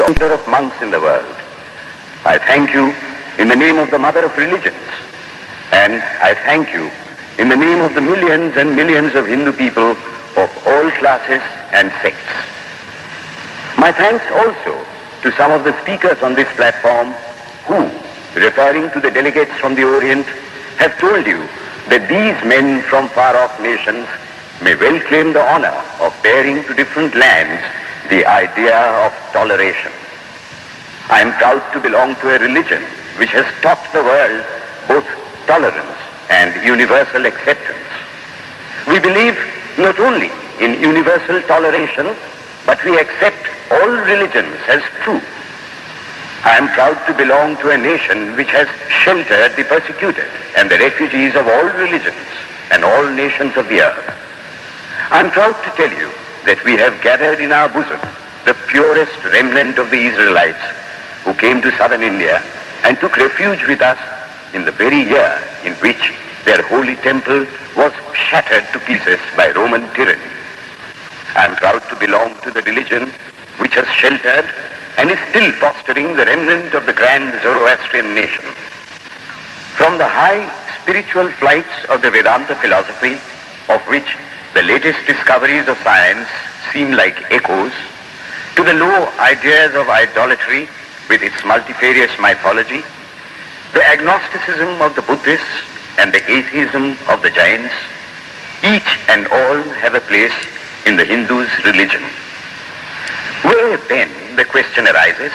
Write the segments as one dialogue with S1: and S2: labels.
S1: founder of monks in the world. I thank you in the name of the mother of religions, and I thank you in the name of the millions and millions of Hindu people of all classes and sects. My thanks also to some of the speakers on this platform who, referring to the delegates from the Orient, have told you that these men from far-off nations may well claim the honor of bearing to different lands the idea of toleration. I am proud to belong to a religion which has taught the world both tolerance and universal acceptance. We believe not only in universal toleration, but we accept all religions as true. I am proud to belong to a nation which has sheltered the persecuted and the refugees of all religions and all nations of the earth. I am proud to tell you that we have gathered in our bosom the purest remnant of the Israelites who came to southern India and took refuge with us in the very year in which their holy temple was shattered to pieces by Roman tyranny. I am proud to belong to the religion which has sheltered and is still fostering the remnant of the grand Zoroastrian nation. From the high spiritual flights of the Vedanta philosophy, of which the latest discoveries of science seem like echoes, to the low ideas of idolatry with its multifarious mythology, the agnosticism of the Buddhists and the atheism of the Jains, each and all have a place in the Hindu's religion. Where then, the question arises,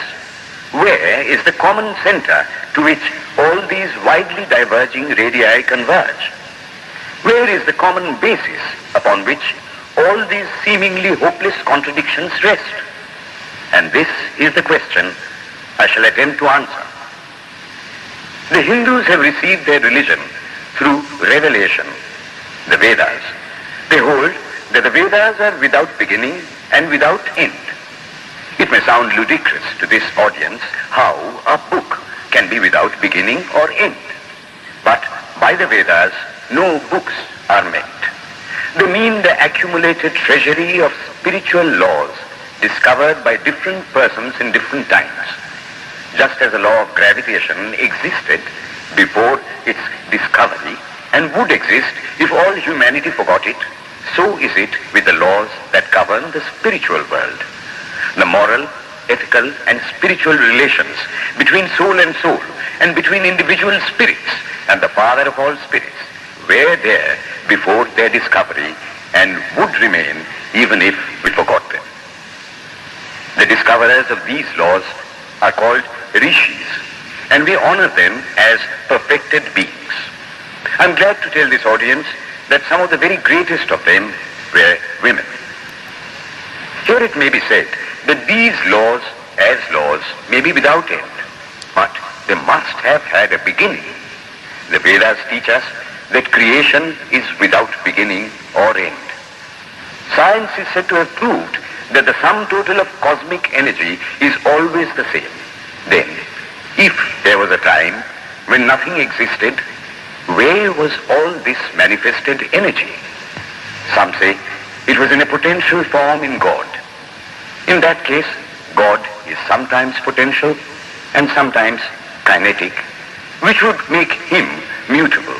S1: where is the common center to which all these widely diverging radii converge? Where is the common basis upon which all these seemingly hopeless contradictions rest? And this is the question I shall attempt to answer. The Hindus have received their religion through revelation, the Vedas. They hold that the Vedas are without beginning and without end. It may sound ludicrous to this audience how a book can be without beginning or end. But by the Vedas, no books are meant. They mean the accumulated treasury of spiritual laws discovered by different persons in different times. Just as the law of gravitation existed before its discovery and would exist if all humanity forgot it, so is it with the laws that govern the spiritual world. The moral, ethical, and spiritual relations between soul and between individual spirits and the Father of all spirits were there before their discovery and would remain even if we forgot them. The discoverers of these laws are called rishis, and we honor them as perfected beings. I'm glad to tell this audience that some of the very greatest of them were women. Here it may be said that these laws, as laws, may be without end, but they must have had a beginning. The Vedas teach us that creation is without beginning or end. Science is said to have proved that the sum total of cosmic energy is always the same. Then, if there was a time when nothing existed, where was all this manifested energy? Some say it was in a potential form in God. In that case, God is sometimes potential and sometimes kinetic, which would make him mutable.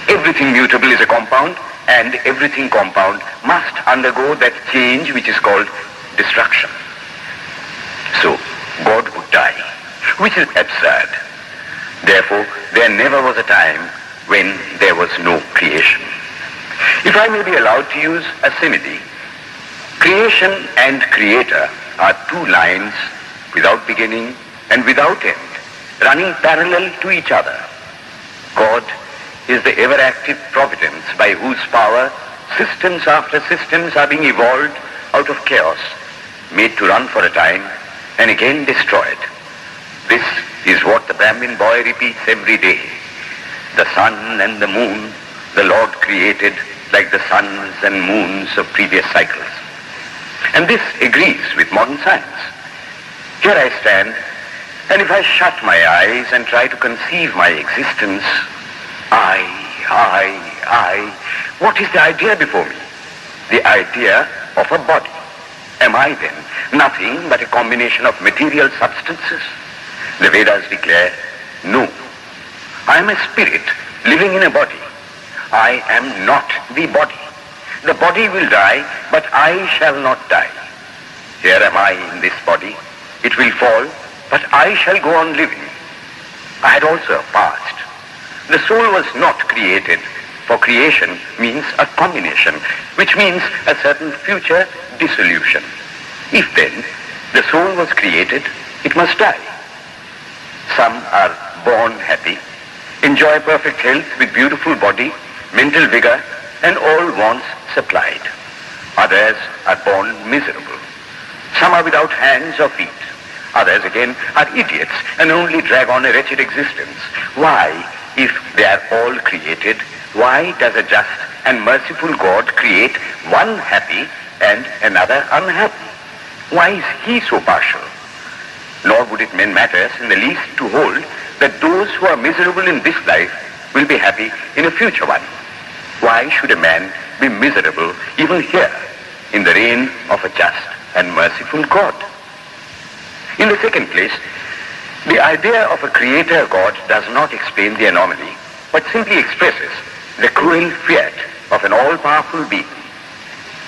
S1: Everything mutable is a compound, and everything compound must undergo that change which is called destruction. So, God would die, which is absurd. Therefore, there never was a time when there was no creation. If I may be allowed to use a simile, creation and creator are two lines without beginning and without end, running parallel to each other. God is the ever-active providence by whose power systems after systems are being evolved out of chaos, made to run for a time and again destroyed. This is what the Brahmin boy repeats every day. The sun and the moon the Lord created like the suns and moons of previous cycles. And this agrees with modern science. Here I stand, and if I shut my eyes and try to conceive my existence, what is the idea before me? The idea of a body. Am I then nothing but a combination of material substances? The Vedas declare, no. I am a spirit living in a body. I am not the body. The body will die, but I shall not die. Here am I in this body. It will fall, but I shall go on living. I had also a past. The soul was not created, for creation means a combination, which means a certain future dissolution. If then the soul was created, it must die. Some are born happy, enjoy perfect health with beautiful body, mental vigor, and all wants supplied. Others are born miserable. Some are without hands or feet. Others again are idiots and only drag on a wretched existence. Why, if they are all created, why does a just and merciful God create one happy and another unhappy? Why is he so partial? Nor would it matter in the least to hold that those who are miserable in this life will be happy in a future one. Why should a man be miserable even here in the reign of a just and merciful God? In the second place, the idea of a creator God does not explain the anomaly, but simply expresses the cruel fiat of an all-powerful being.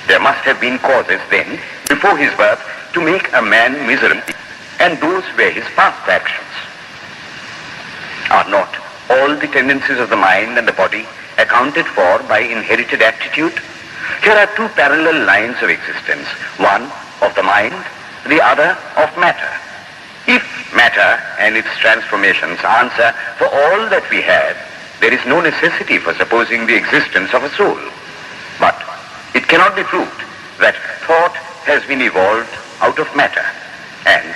S1: There must have been causes then, before his birth, to make a man miserable, and those were his past actions. Are not all the tendencies of the mind and the body accounted for by inherited aptitude? Here are two parallel lines of existence, one of the mind, the other of matter. If matter and its transformations answer for all that we have, there is no necessity for supposing the existence of a soul. But it cannot be proved that thought has been evolved out of matter. And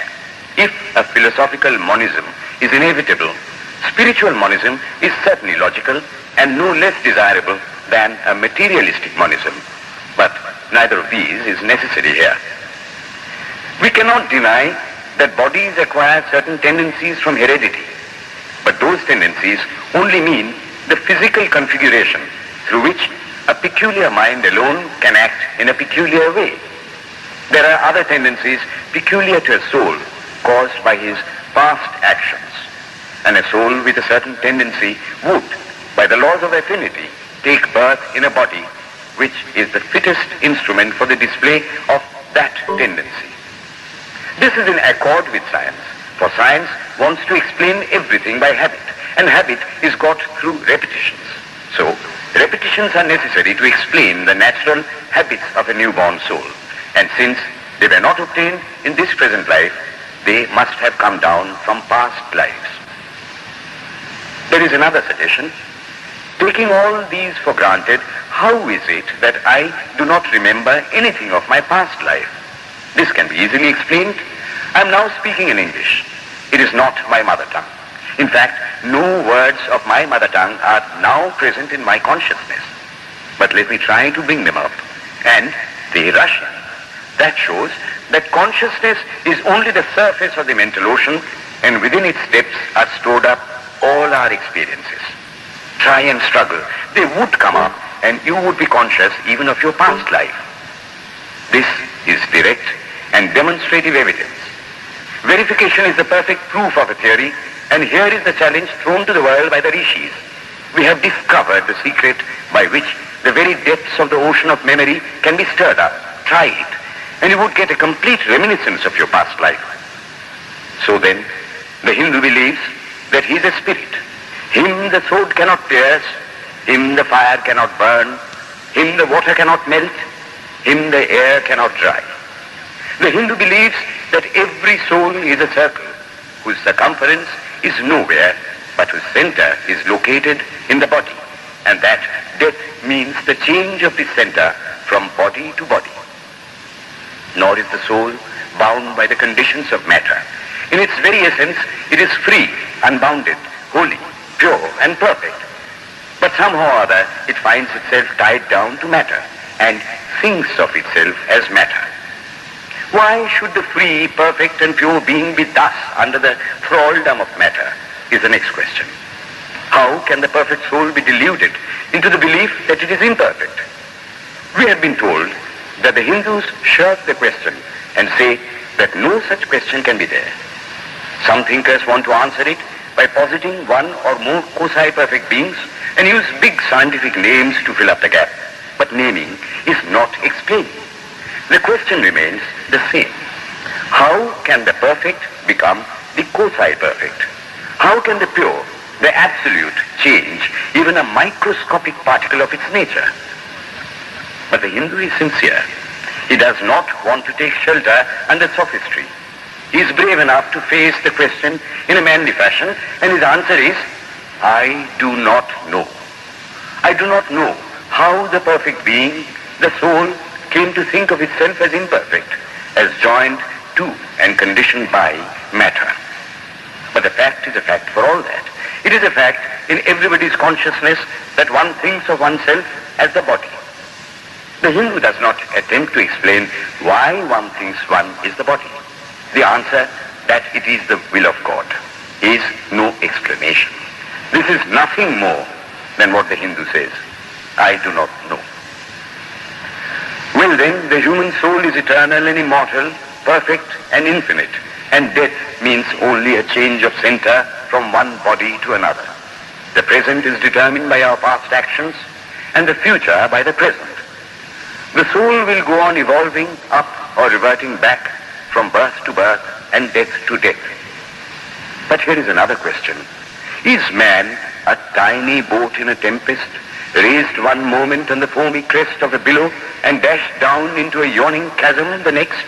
S1: if a philosophical monism is inevitable, spiritual monism is certainly logical and no less desirable than a materialistic monism. But neither of these is necessary here. We cannot deny that bodies acquire certain tendencies from heredity, but those tendencies only mean the physical configuration through which a peculiar mind alone can act in a peculiar way. There are other tendencies peculiar to a soul caused by his past actions, and a soul with a certain tendency would, by the laws of affinity, take birth in a body which is the fittest instrument for the display of that tendency. This is in accord with science, for science wants to explain everything by habit, and habit is got through repetitions. So, repetitions are necessary to explain the natural habits of a newborn soul, and since they were not obtained in this present life, they must have come down from past lives. There is another suggestion. Taking all these for granted, how is it that I do not remember anything of my past life? This can be easily explained. I am now speaking in English. It is not my mother tongue. In fact, no words of my mother tongue are now present in my consciousness. But let me try to bring them up. And they rush in. That shows that consciousness is only the surface of the mental ocean, and within its depths are stored up all our experiences. Try and struggle. They would come up, and you would be conscious even of your past life. This is direct and demonstrative evidence. Verification is the perfect proof of a theory, and here is the challenge thrown to the world by the rishis. We have discovered the secret by which the very depths of the ocean of memory can be stirred up. Try it, and you would get a complete reminiscence of your past life. So then, the Hindu believes that he is a spirit. Him the sword cannot pierce, him the fire cannot burn, him the water cannot melt, him the air cannot dry. The Hindu believes that every soul is a circle, whose circumference is nowhere, but whose center is located in the body, and that death means the change of the center from body to body. Nor is the soul bound by the conditions of matter. In its very essence, it is free, unbounded, holy, pure, and perfect. But somehow or other, it finds itself tied down to matter, and thinks of itself as matter. Why should the free, perfect, and pure being be thus under the thraldom of matter, is the next question. How can the perfect soul be deluded into the belief that it is imperfect? We have been told that the Hindus shirk the question and say that no such question can be there. Some thinkers want to answer it by positing one or more quasi-perfect beings and use big scientific names to fill up the gap. But naming is not explaining. The question remains the same. How can the perfect become the quasi-perfect? How can the pure, the absolute, change even a microscopic particle of its nature? But the Hindu is sincere. He does not want to take shelter under sophistry. He is brave enough to face the question in a manly fashion, and his answer is, I do not know. I do not know how the perfect being, the soul, came to think of itself as imperfect, as joined to and conditioned by matter. But the fact is a fact for all that. It is a fact in everybody's consciousness that one thinks of oneself as the body. The Hindu does not attempt to explain why one thinks one is the body. The answer that it is the will of God is no explanation. This is nothing more than what the Hindu says, I do not know. Well then, the human soul is eternal and immortal, perfect and infinite, and death means only a change of center from one body to another. The present is determined by our past actions, and the future by the present. The soul will go on evolving up or reverting back from birth to birth and death to death. But here is another question. Is man a tiny boat in a tempest, raised one moment on the foamy crest of a billow and dashed down into a yawning chasm the next,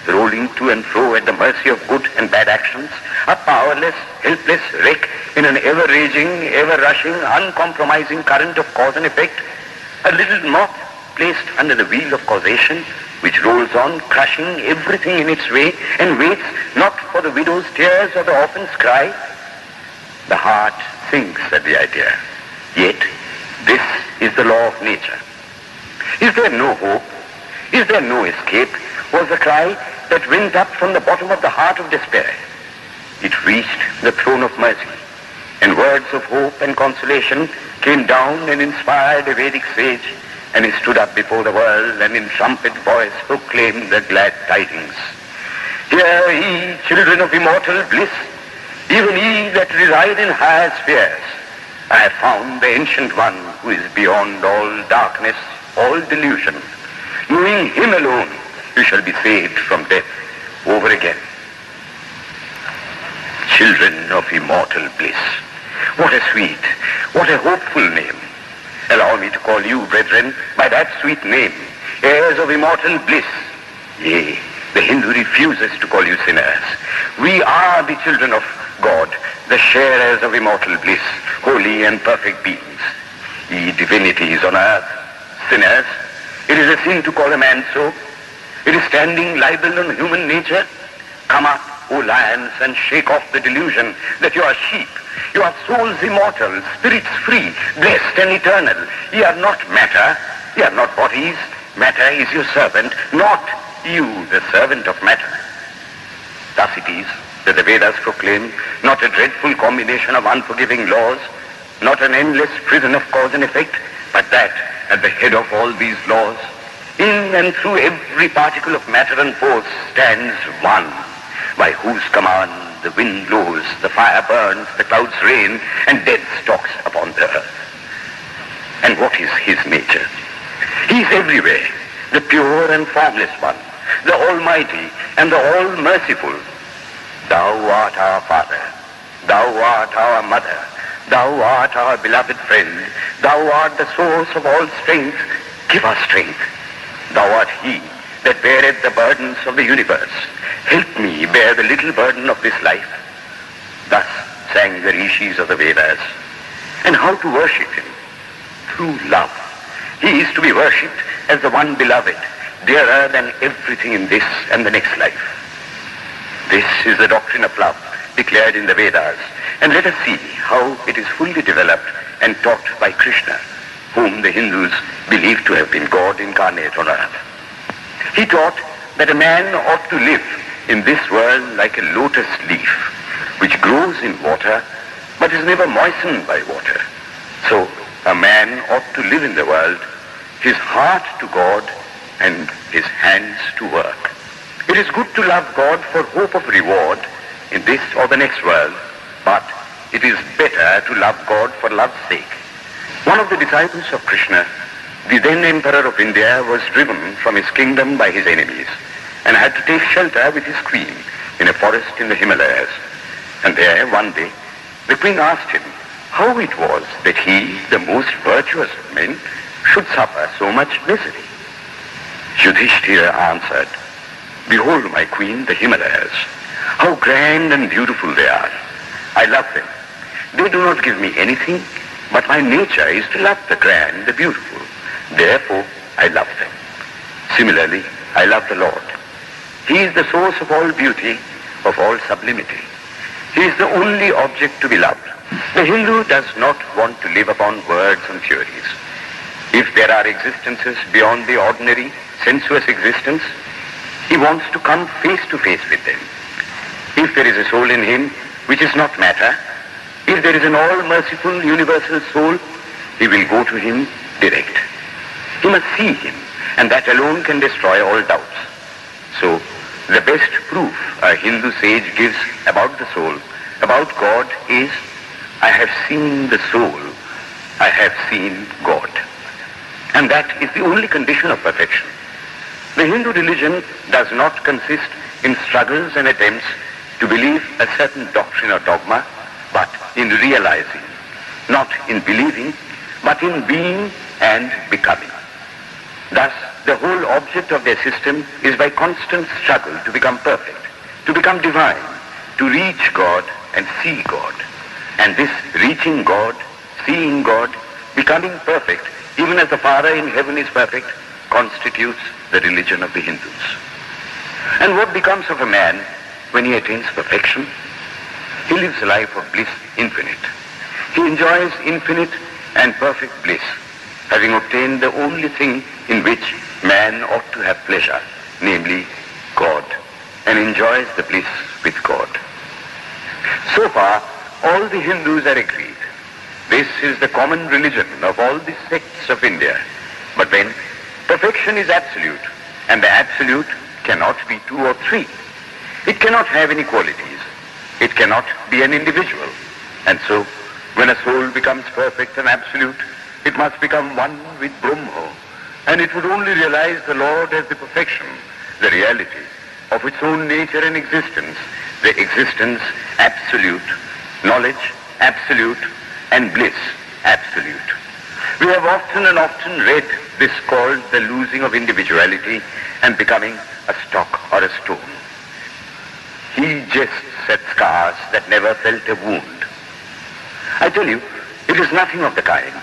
S1: rolling to and fro at the mercy of good and bad actions, a powerless, helpless wreck in an ever-raging, ever-rushing, uncompromising current of cause and effect, a little moth placed under the wheel of causation, which rolls on, crushing everything in its way, and waits not for the widow's tears or the orphan's cry? The heart sinks at the idea. Yet, this is the law of nature. Is there no hope? Is there no escape? Was the cry that went up from the bottom of the heart of despair. It reached the throne of mercy, and words of hope and consolation came down and inspired a Vedic sage, and he stood up before the world and in trumpet voice proclaimed the glad tidings. Hear ye, children of immortal bliss, even ye that reside in higher spheres. I have found the Ancient One who is beyond all darkness, all delusion. Knowing him alone, you shall be saved from death over again. Children of immortal bliss. What a sweet, what a hopeful name. Allow me to call you, brethren, by that sweet name, heirs of immortal bliss. Yea, the Hindu refuses to call you sinners. We are the children of God, the sharers of immortal bliss, holy and perfect beings. Ye divinities on earth, sinners, it is a sin to call a man so. It is standing libel on human nature. Come up, O lions, and shake off the delusion that you are sheep. You are souls immortal, spirits free, blessed and eternal. Ye are not matter, ye are not bodies. Matter is your servant, not you the servant of matter. Thus it is that the Vedas proclaim not a dreadful combination of unforgiving laws, not an endless prison of cause and effect, but that at the head of all these laws, in and through every particle of matter and force, stands one, by whose command the wind blows, the fire burns, the clouds rain, and death stalks upon the earth. And what is his nature? He is everywhere, the pure and formless one, the almighty and the all-merciful. Thou art our Father, thou art our Mother, thou art our beloved friend, thou art the source of all strength. Give us strength. Thou art he that beareth the burdens of the universe. Help me bear the little burden of this life. Thus sang the rishis of the Vedas. And how to worship him? Through love. He is to be worshipped as the one beloved, dearer than everything in this and the next life. This is the doctrine of love declared in the Vedas, and let us see how it is fully developed and taught by Krishna, whom the Hindus believe to have been God incarnate on earth. He taught that a man ought to live in this world like a lotus leaf, which grows in water but is never moistened by water. So a man ought to live in the world, his heart to God and his hands to work. It is good to love God for hope of reward in this or the next world, but it is better to love God for love's sake. One of the disciples of Krishna, the then Emperor of India, was driven from his kingdom by his enemies and had to take shelter with his queen in a forest in the Himalayas. And there, one day, the queen asked him how it was that he, the most virtuous of men, should suffer so much misery. Yudhishthira answered, "Behold, my queen, the Himalayas. How grand and beautiful they are. I love them. They do not give me anything, but my nature is to love the grand, the beautiful. Therefore, I love them. Similarly, I love the Lord. He is the source of all beauty, of all sublimity. He is the only object to be loved. The Hindu does not want to live upon words and theories. If there are existences beyond the ordinary, sensuous existence, he wants to come face to face with them. If there is a soul in him which is not matter, if there is an all-merciful universal soul, he will go to him direct. He must see him, and that alone can destroy all doubts. So, the best proof a Hindu sage gives about the soul, about God, is, I have seen the soul, I have seen God. And that is the only condition of perfection. The Hindu religion does not consist in struggles and attempts to believe a certain doctrine or dogma, but in realizing, not in believing, but in being and becoming. Thus, the whole object of their system is by constant struggle to become perfect, to become divine, to reach God and see God. And this reaching God, seeing God, becoming perfect, even as the Father in heaven is perfect, constitutes the religion of the Hindus. And what becomes of a man when he attains perfection? He lives a life of bliss infinite. He enjoys infinite and perfect bliss, having obtained the only thing in which man ought to have pleasure, namely God, and enjoys the bliss with God. So far, all the Hindus are agreed. This is the common religion of all the sects of India. But then, perfection is absolute, and the absolute cannot be two or three. It cannot have any qualities. It cannot be an individual. And so, when a soul becomes perfect and absolute, it must become one with Brahma, and it would only realize the Lord as the perfection, the reality of its own nature and existence, the existence absolute, knowledge absolute, and bliss absolute. We have often and often read this called the losing of individuality and becoming a stock or a stone. He jests at scars that never felt a wound. I tell you, it is nothing of the kind.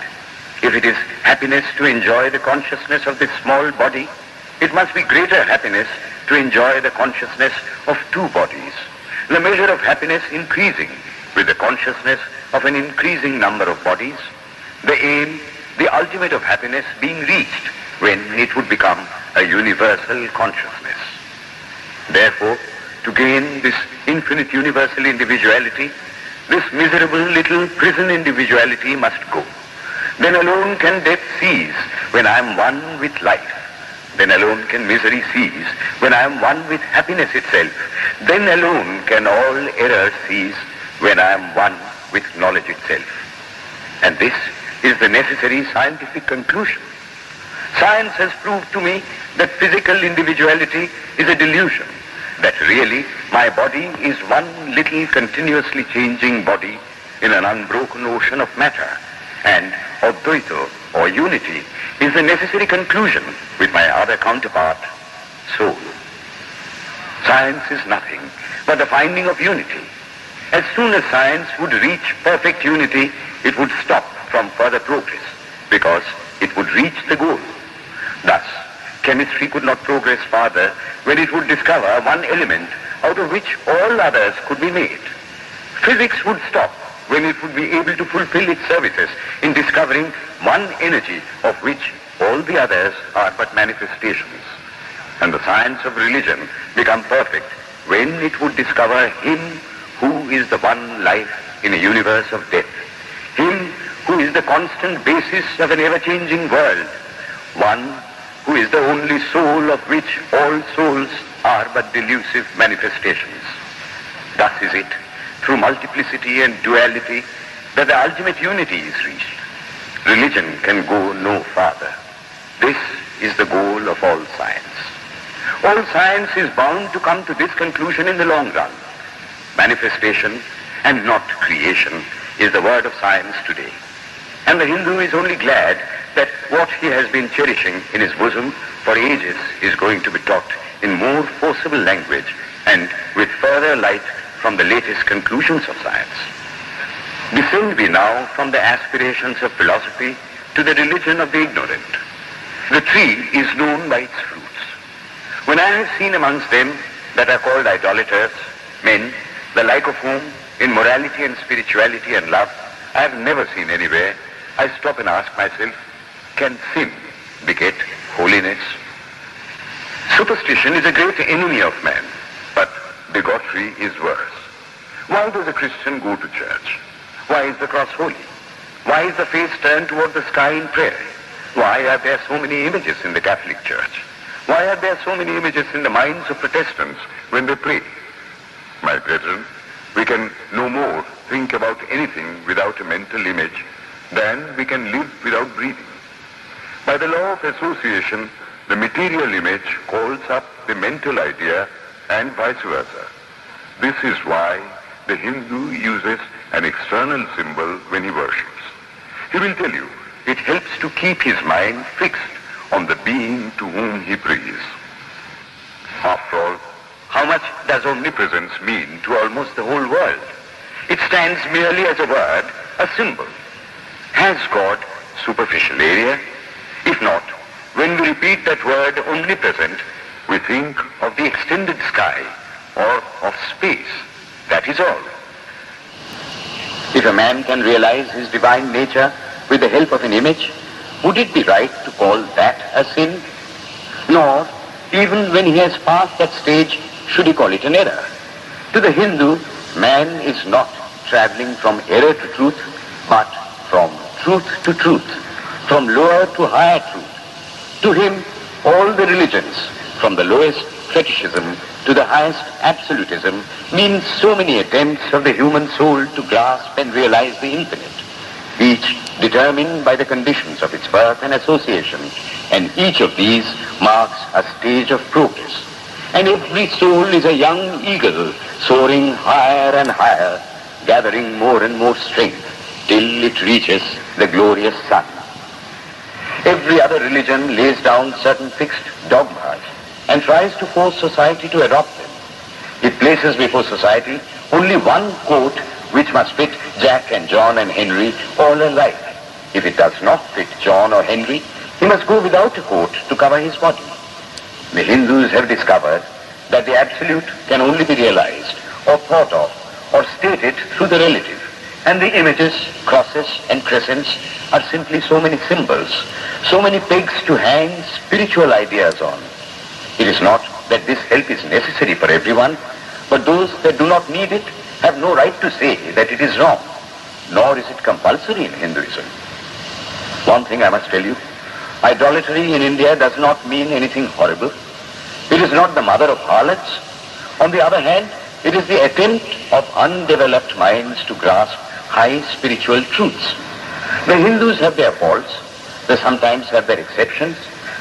S1: If it is happiness to enjoy the consciousness of this small body, it must be greater happiness to enjoy the consciousness of two bodies, the measure of happiness increasing with the consciousness of an increasing number of bodies, the aim, the ultimate of happiness being reached when it would become a universal consciousness. Therefore, to gain this infinite universal individuality, this miserable little prison individuality must go. Then alone can death cease when I am one with life. Then alone can misery cease when I am one with happiness itself. Then alone can all error cease when I am one with knowledge itself. And this is the necessary scientific conclusion. Science has proved to me that physical individuality is a delusion, that really my body is one little continuously changing body in an unbroken ocean of matter, and Advaita, or unity, is the necessary conclusion with my other counterpart, soul. Science is nothing but the finding of unity. As soon as science would reach perfect unity, it would stop from further progress, because it would reach the goal. Thus, chemistry could not progress farther when it would discover one element out of which all others could be made. Physics would stop when it would be able to fulfill its services in discovering one energy of which all the others are but manifestations. And the science of religion become perfect when it would discover Him who is the one life in a universe of death, Him who is the constant basis of an ever-changing world, one who is the only soul of which all souls are but delusive manifestations. Thus is it, through multiplicity and duality, that the ultimate unity is reached. Religion can go no farther. This is the goal of all science. All science is bound to come to this conclusion in the long run. Manifestation and not creation is the word of science today. And the Hindu is only glad that what he has been cherishing in his bosom for ages is going to be taught in more forcible language and with further light from the latest conclusions of science. Descend we now from the aspirations of philosophy to the religion of the ignorant. The tree is known by its fruits. When I have seen amongst them that are called idolaters, men, the like of whom in morality and spirituality and love I have never seen anywhere, I stop and ask myself, can sin beget holiness? Superstition is a great enemy of man, but bigotry is worse. Why does a Christian go to church? Why is the cross holy? Why is the face turned toward the sky in prayer? Why are there so many images in the Catholic Church? Why are there so many images in the minds of Protestants when they pray? My brethren, we can no more think about anything without a mental image than we can live without breathing. By the law of association, the material image calls up the mental idea and vice versa. This is why the Hindu uses an external symbol when he worships. He will tell you it helps to keep his mind fixed on the being to whom he prays. After all, how much does omnipresence mean to almost the whole world? It stands merely as a word, a symbol. Has God superficial area? If not, when we repeat that word omnipresent, we think of the extended sky or of space. That is all. If a man can realize his divine nature with the help of an image, would it be right to call that a sin? Nor, even when he has passed that stage, should he call it an error. To the Hindu, man is not traveling from error to truth, but from truth to truth, from lower to higher truth. To him, all the religions, from the lowest fetishism to the highest absolutism, means so many attempts of the human soul to grasp and realize the infinite, each determined by the conditions of its birth and association, and each of these marks a stage of progress. And every soul is a young eagle soaring higher and higher, gathering more and more strength till it reaches the glorious sun. Every other religion lays down certain fixed dogmas and tries to force society to adopt them. It places before society only one coat which must fit Jack and John and Henry all alike. If it does not fit John or Henry, he must go without a coat to cover his body. The Hindus have discovered that the absolute can only be realized or thought of or stated through the relative. And the images, crosses and crescents are simply so many symbols, so many pegs to hang spiritual ideas on. It is not that this help is necessary for everyone, but those that do not need it have no right to say that it is wrong, nor is it compulsory in Hinduism. One thing I must tell you, idolatry in India does not mean anything horrible. It is not the mother of harlots. On the other hand, it is the attempt of undeveloped minds to grasp high spiritual truths. The Hindus have their faults, they sometimes have their exceptions,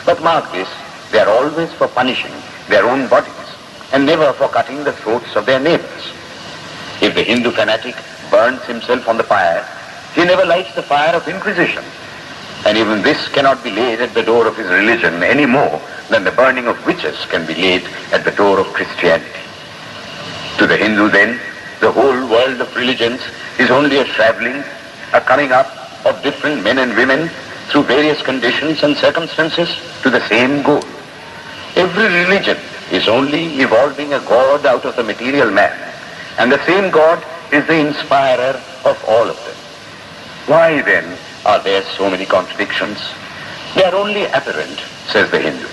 S1: but mark this, they are always for punishing their own bodies and never for cutting the throats of their neighbors. If the Hindu fanatic burns himself on the fire, he never lights the fire of inquisition. And even this cannot be laid at the door of his religion any more than the burning of witches can be laid at the door of Christianity. To the Hindu then, the whole world of religions is only a traveling, a coming up of different men and women through various conditions and circumstances to the same goal. Every religion is only evolving a God out of the material man, and the same God is the inspirer of all of them. Why then are there so many contradictions? They are only apparent, says the Hindu.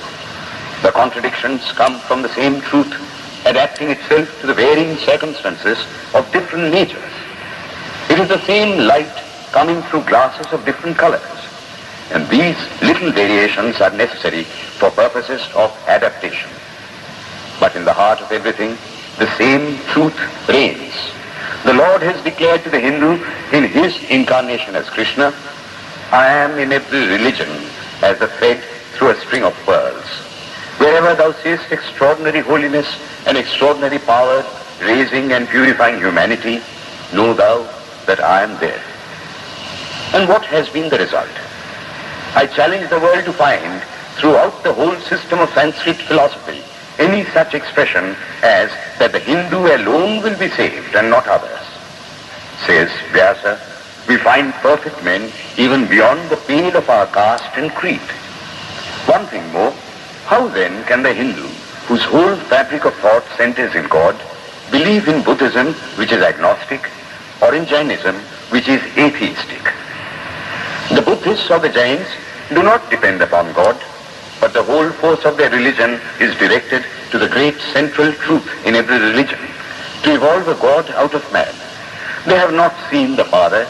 S1: The contradictions come from the same truth, adapting itself to the varying circumstances of different natures. It is the same light coming through glasses of different colors, and these little variations are necessary for purposes of adaptation. But in the heart of everything, the same truth reigns. The Lord has declared to the Hindu in his incarnation as Krishna, I am in every religion as a thread through a string of pearls. Wherever thou seest extraordinary holiness and extraordinary power raising and purifying humanity, know thou that I am there. And what has been the result? I challenge the world to find throughout the whole system of Sanskrit philosophy any such expression as that the Hindu alone will be saved and not others. Says Vyasa, we find perfect men even beyond the pale of our caste and creed. One thing more, how then can the Hindu, whose whole fabric of thought centers in God, believe in Buddhism, which is agnostic, or in Jainism, which is atheistic? The Buddhists or the Jains do not depend upon God, but the whole force of their religion is directed to the great central truth in every religion, to evolve a God out of man. They have not seen the Father,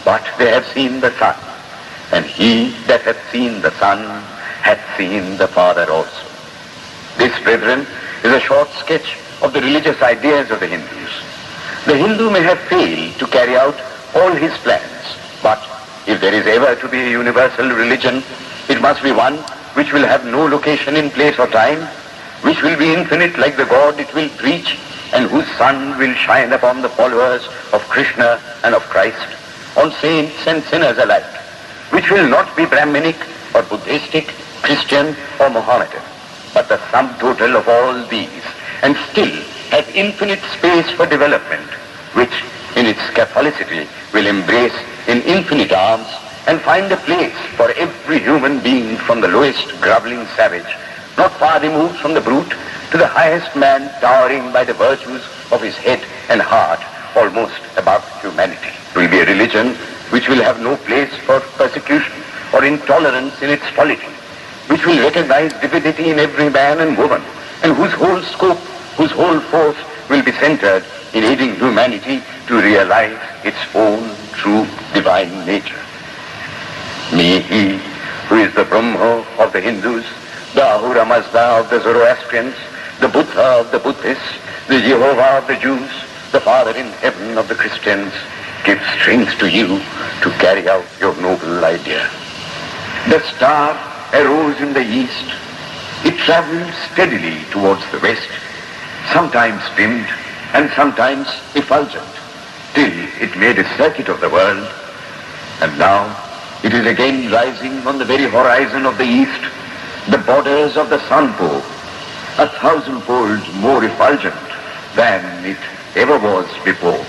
S1: but they have seen the Son. And he that hath seen the Son hath seen the Father also. This, brethren, is a short sketch of the religious ideas of the Hindus. The Hindu may have failed to carry out all his plans, but if there is ever to be a universal religion, it must be one which will have no location in place or time, which will be infinite like the God it will preach, and whose sun will shine upon the followers of Krishna and of Christ, on saints and sinners alike, which will not be Brahminic or Buddhistic, Christian or Mohammedan, but the sum total of all these, and still have infinite space for development, which in its Catholicity will embrace in infinite arms and find a place for every human being from the lowest groveling savage, not far removed from the brute, to the highest man towering by the virtues of his head and heart almost above humanity. It will be a religion which will have no place for persecution or intolerance in its polity, which will recognize divinity in every man and woman, and whose whole scope, whose whole force will be centered in aiding humanity to realize its own true divine nature. May he, who is the Brahma of the Hindus, the Ahura Mazda of the Zoroastrians, the Buddha of the Buddhists, the Jehovah of the Jews, the Father in heaven of the Christians, give strength to you to carry out your noble idea. The star arose in the east. It traveled steadily towards the west, sometimes dimmed and sometimes effulgent, till it made a circuit of the world. And now it is again rising on the very horizon of the east, the borders of the sun pole, 1,000-fold more effulgent than it ever was before.